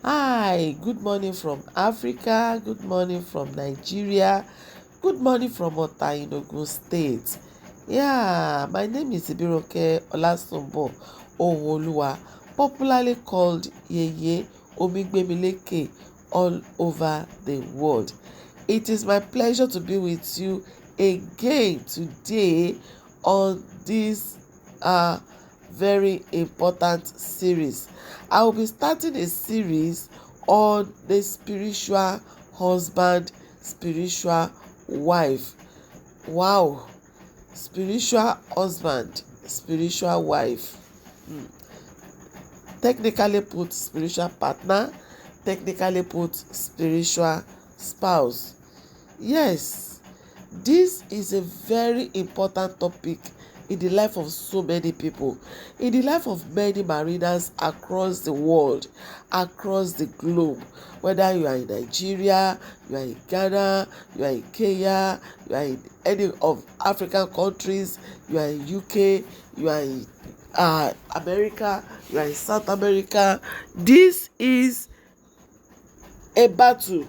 Hi, good morning from Africa, good morning from Nigeria, good morning from Ota in Ogun State. Yeah, my name is Ibiroke Olasumbo Oholuwa, popularly called Yeye Omigbemileke all over the world. It is my pleasure to be with you again today on this very important series. I will be starting a series on the spiritual husband, spiritual wife. Wow, spiritual husband, spiritual wife. Technically put, spiritual partner, technically put, spiritual spouse. Yes, this is a very important topic in the life of so many people, in the life of many mariners across the world, across the globe. Whether you are in Nigeria, you are in Ghana, you are in Kenya, you are in any of African countries, you are in UK, you are in America, you are in South America. This is a battle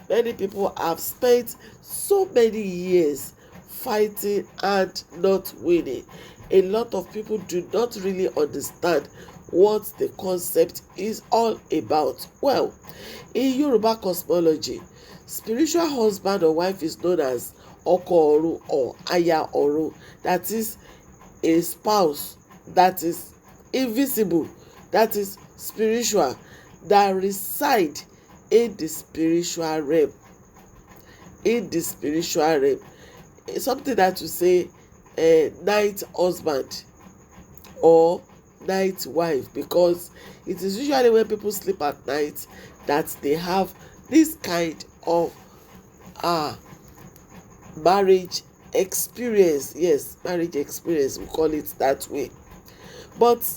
many people have spent so many years fighting and not winning. A lot of people do not really understand what the concept is all about. Well, in Yoruba cosmology, spiritual husband or wife is known as Oko Oru or Aya Oru. That is a spouse that is invisible, that is spiritual, that reside in the spiritual realm. In the spiritual realm, something that you say night husband or night wife, because it is usually when people sleep at night that they have this kind of marriage experience. Yes, marriage experience, we call it that way. But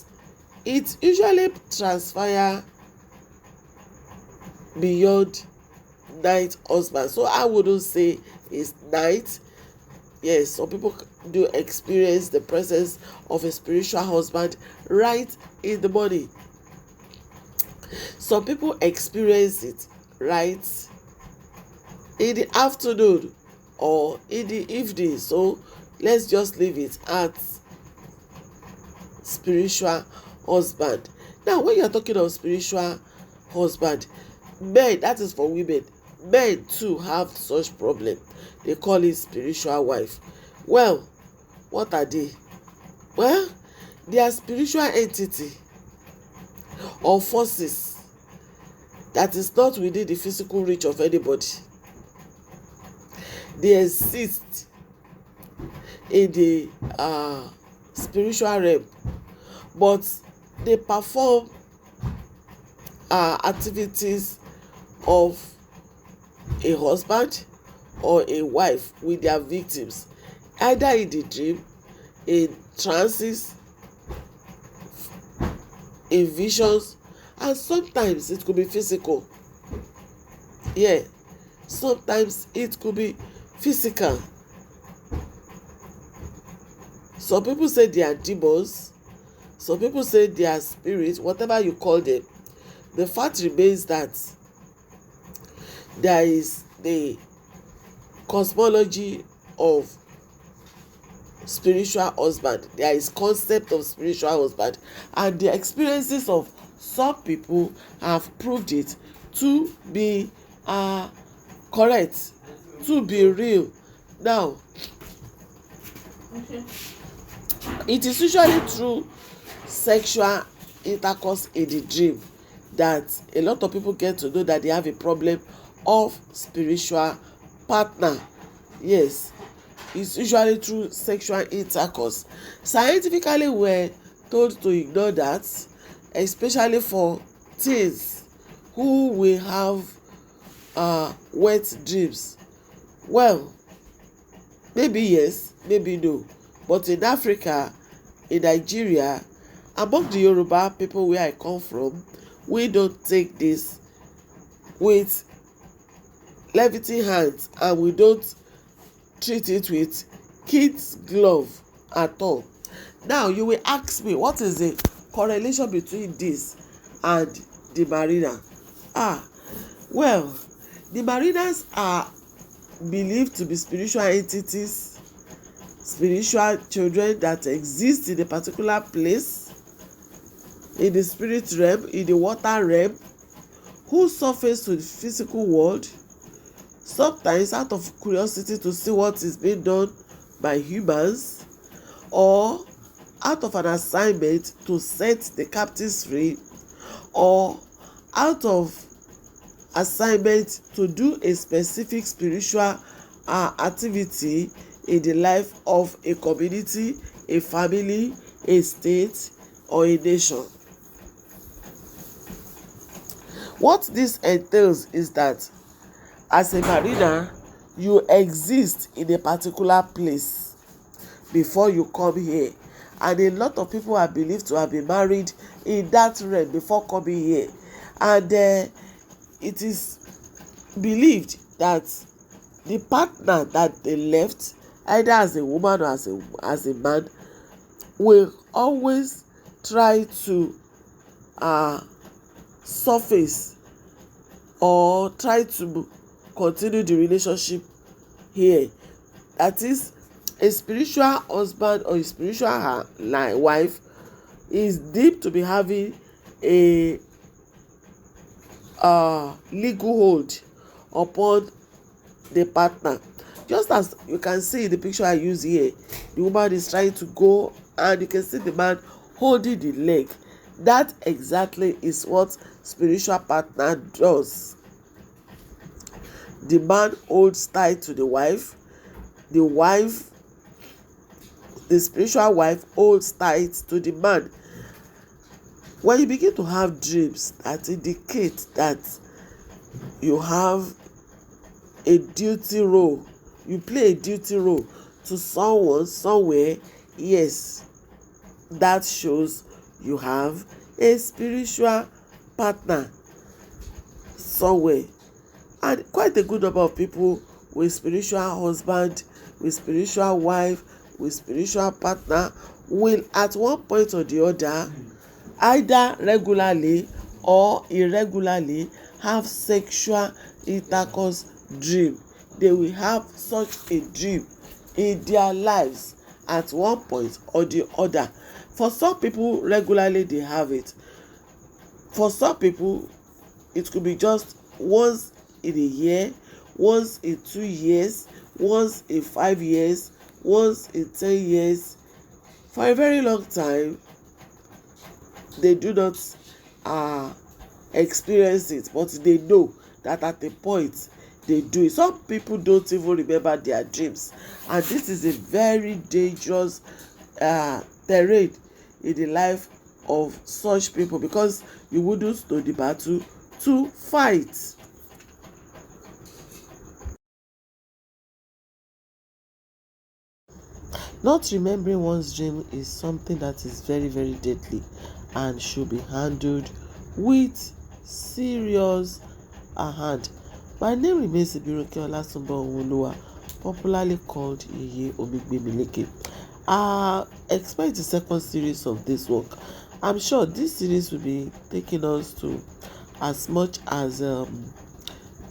it usually transpire beyond night husband, so I wouldn't say it's night. Yes, some people do experience the presence of a spiritual husband right in the morning. Some people experience it right in the afternoon or in the evening. So let's just leave it at spiritual husband. Now, when you're talking of spiritual husband, men, that is for women, men too have such problem. They call it spiritual wife. Well, what are they? Well, they are spiritual entity or forces that is not within the physical reach of anybody. They exist in the spiritual realm, but they perform activities of a husband or a wife with their victims, either in the dream, in trances, in visions, and sometimes it could be physical. Yeah, sometimes it could be physical. Some people say they are demons, some people say they are spirits, whatever you call them. The fact remains that there is the cosmology of spiritual husband, there is concept of spiritual husband, and the experiences of some people have proved it to be correct, to be real. Now, it is usually through sexual intercourse in the dream that a lot of people get to know that they have a problem of spiritual partner. Yes, it's usually through sexual intercourse. Scientifically, we're told to ignore that, especially for teens who will have wet dreams. Well, maybe yes, maybe no, but in Africa, in Nigeria, among the Yoruba people where I come from, we don't take this with levity hands, and we don't treat it with kids glove at all. Now you will ask me, what is the correlation between this and the marina? Well, the Marinas are believed to be spiritual entities, spiritual children that exist in a particular place, in the spirit realm, in the water realm, who surface to the physical world, sometimes out of curiosity to see what is being done by humans, or out of an assignment to set the captives free, or out of assignment to do a specific spiritual activity in the life of a community, a family, a state, or a nation. What this entails is that as a mariner, you exist in a particular place before you come here, and a lot of people are believed to have been married in that realm before coming here, and it is believed that the partner that they left, either as a woman or as a man, will always try to surface or try to continue the relationship here. That is, a spiritual husband or a spiritual wife is deemed to be having a legal hold upon the partner. Just as you can see in the picture I use here, the woman is trying to go and you can see the man holding the leg. That exactly is what spiritual partner does. The man holds tight to the wife, the spiritual wife holds tight to the man. When you begin to have dreams that indicate that you have a duty role, you play a duty role to someone somewhere, yes, that shows you have a spiritual partner somewhere. And quite a good number of people with spiritual husband, with spiritual wife, with spiritual partner will at one point or the other, either regularly or irregularly, have sexual intercourse dream. They will have such a dream in their lives at one point or the other. For some people, regularly they have it. For some people, it could be just once in a year, once in 2 years, once in 5 years, once in 10 years. For a very long time, they do not experience it, but they know that at a point they do it. Some people don't even remember their dreams, and this is a very dangerous terrain in the life of such people, because you wouldn't know the battle to fight. Not remembering one's dream is something that is very, very deadly and should be handled with serious hand. My name remains Ibiroke Olasunbo Owolowo, popularly called Yeye Omigbemileke. Expect the second series of this work. I'm sure this series will be taking us to as much as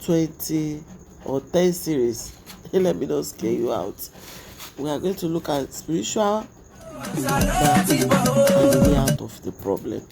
20 or 10 series. Let me not scare you out. We are going to look at spiritual and the way out of the problem.